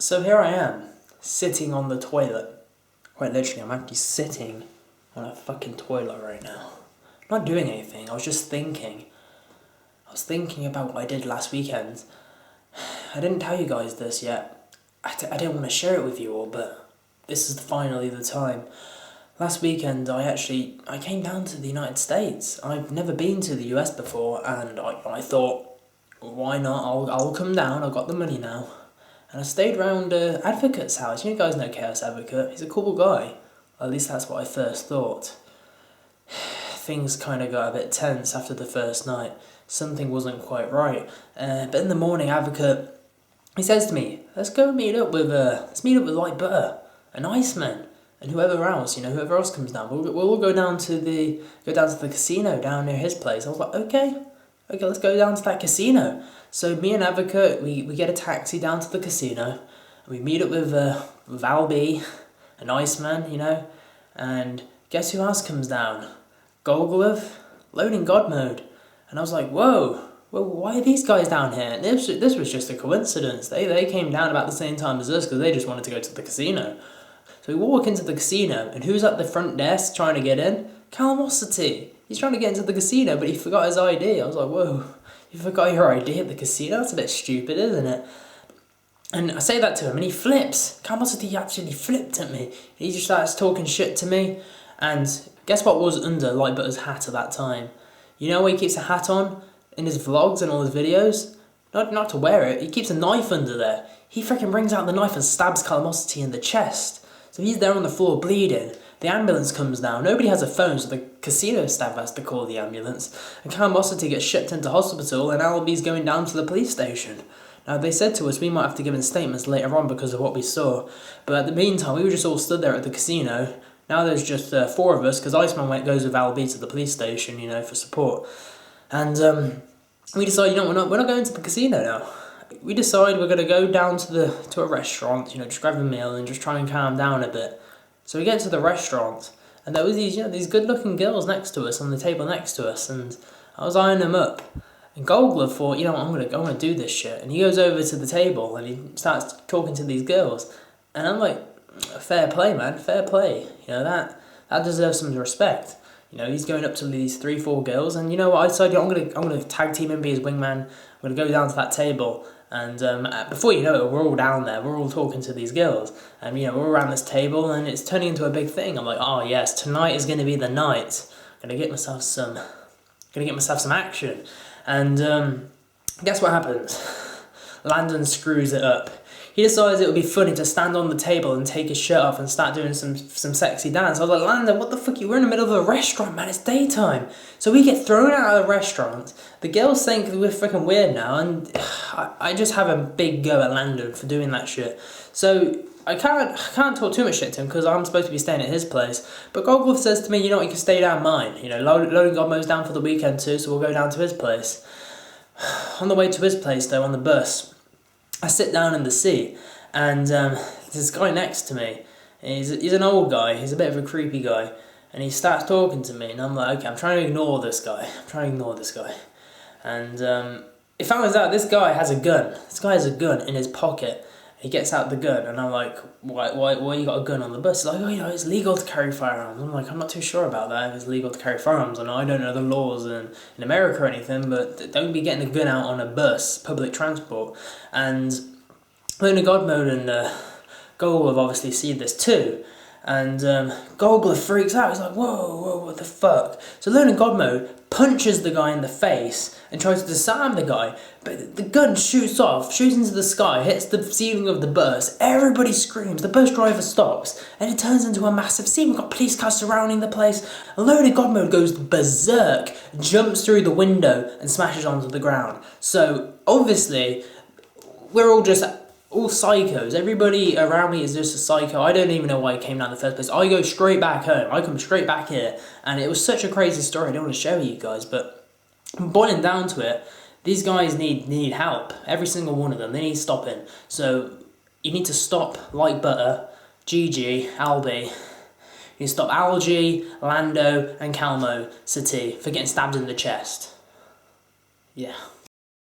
So here I am, sitting on the toilet. Quite literally, I'm actually sitting on a fucking toilet right now. Not doing anything, I was just thinking. I was thinking about what I did last weekend. I didn't tell you guys this yet. I didn't want to share it with you all, but this is finally the time. Last weekend, I came down to the United States. I've never been to the US before, and I thought, why not? I'll come down, I've got the money now. And I stayed round Advocate's house. You guys know Chaos Advocate. He's a cool guy. At least that's what I first thought. Things kind of got a bit tense after the first night. Something wasn't quite right. But in the morning, Advocate, he says to me, let's meet up with Light Butter and Iceman and whoever else, whoever else comes down. We'll all go down to the casino down near his place. I was like, okay, let's go down to that casino. So me and Advocate, we get a taxi down to the casino, and we meet up with Valby and Iceman, and guess who else comes down? Golgolov, loading God mode. And I was like, whoa, why are these guys down here? And this was just a coincidence. They came down about the same time as us because they just wanted to go to the casino. So we walk into the casino, and who's at the front desk trying to get in? Calamosity. He's trying to get into the casino, but he forgot his ID. I was like, whoa. You forgot your ID at the casino? That's a bit stupid, isn't it? And I say that to him, and he flips. Calamosity actually flipped at me. He just starts talking shit to me. And guess what was under Light Butter's hat at that time? You know where he keeps a hat on in his vlogs and all his videos? Not to wear it. He keeps a knife under there. He freaking brings out the knife and stabs Calamosity in the chest. So he's there on the floor bleeding. The ambulance comes down. Nobody has a phone, so the casino staff has to call the ambulance. And Calamosity gets shipped into hospital, and Alby's going down to the police station. Now, they said to us we might have to give in statements later on because of what we saw. But at the meantime, we were just all stood there at the casino. Now there's just 4 of us, because Iceman goes with Alby to the police station, for support. And we decide, we're not going to the casino now. We decide we're going to go down to a restaurant, just grab a meal and just try and calm down a bit. So we get to the restaurant, and there was these good-looking girls next to us on the table next to us, and I was eyeing them up. And Golgler thought, I'm gonna do this shit, and he goes over to the table and he starts talking to these girls, and I'm like, fair play, man, fair play. That deserves some respect. He's going up to these 3-4 girls, and I decided I'm gonna tag team and be his wingman. I'm gonna go down to that table. And before you know it, we're all down there. We're all talking to these girls, and we're around this table, and it's turning into a big thing. I'm like, oh yes, tonight is going to be the night. I'm gonna get myself some action. And guess what happens? Landon screws it up. He decides it would be funny to stand on the table and take his shirt off and start doing some sexy dance. I was like, Landon, what the fuck? We're in the middle of a restaurant, man. It's daytime. So we get thrown out of the restaurant. The girls think we're freaking weird now, and I just have a big go at Landon for doing that shit. So I can't talk too much shit to him because I'm supposed to be staying at his place. But Golgolf says to me, you can stay down mine. Loading Godmo's down for the weekend too, so we'll go down to his place. On the way to his place, though, on the bus, I sit down in the seat, and this guy next to me, he's an old guy, he's a bit of a creepy guy, and he starts talking to me, and I'm like, okay, I'm trying to ignore this guy, and it finds out this guy has a gun in his pocket. He gets out the gun, and I'm like, why you got a gun on the bus? He's like, it's legal to carry firearms. I'm like, I'm not too sure about that, if it's legal to carry firearms, and I don't know the laws in America or anything, but don't be getting a gun out on a bus, public transport. And Luna Godmode and Golgler have obviously seen this too, and Golgler freaks out. He's like, whoa, what the fuck? So Luna Godmode punches the guy in the face and tries to disarm the guy, but the gun shoots into the sky, hits the ceiling of the bus. Everybody screams, the bus driver stops, and it turns into a massive scene. We've got police cars surrounding the place. And Loaded Godmode goes berserk, jumps through the window, and smashes onto the ground. So, obviously, we're all psychos. Everybody around me is just a psycho. I don't even know why I came down in the first place. I go straight back home. I come straight back here. And it was such a crazy story. I don't want to share with you guys, but boiling down to it, these guys need help. Every single one of them. They need stopping. So you need to stop Light Butter, Gigi, Alby. You need to stop Algie, Lando, and Calmo City for getting stabbed in the chest. Yeah.